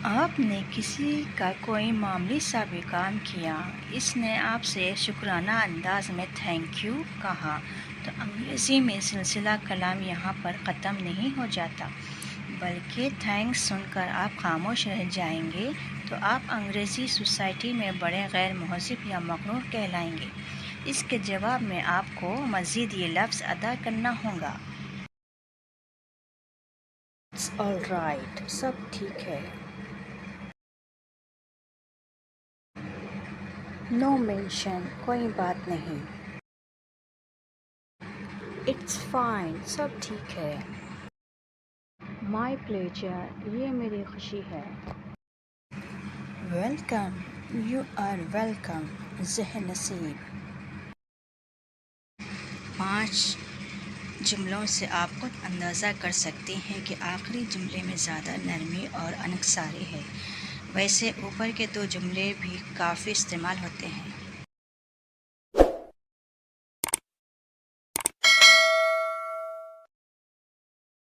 آپ نے کسی کا کوئی معمولی سا بھی کام کیا، اس نے آپ سے شکرانہ انداز میں تھینک یو کہا، تو انگریزی میں سلسلہ کلام یہاں پر ختم نہیں ہو جاتا، بلکہ تھینکس سن کر آپ خاموش رہ جائیں گے تو آپ انگریزی سوسائٹی میں بڑے غیر مہذب یا مغرور کہلائیں گے۔ اس کے جواب میں آپ کو مزید یہ لفظ ادا کرنا ہوگا۔ اٹس آل رائٹ، سب ٹھیک ہے۔ نو مینشن، کوئی بات نہیں۔ اٹس فائن، سب ٹھیک ہے۔ مائی پلیجر، یہ میری خوشی ہے۔ ویلکم، یو آر ویلکم، ذہن نصیب۔ 5 جملوں سے آپ خود اندازہ کر سکتے ہیں کہ آخری جملے میں زیادہ نرمی اور انکساری ہے۔ ویسے اوپر کے 2 جملے بھی کافی استعمال ہوتے ہیں۔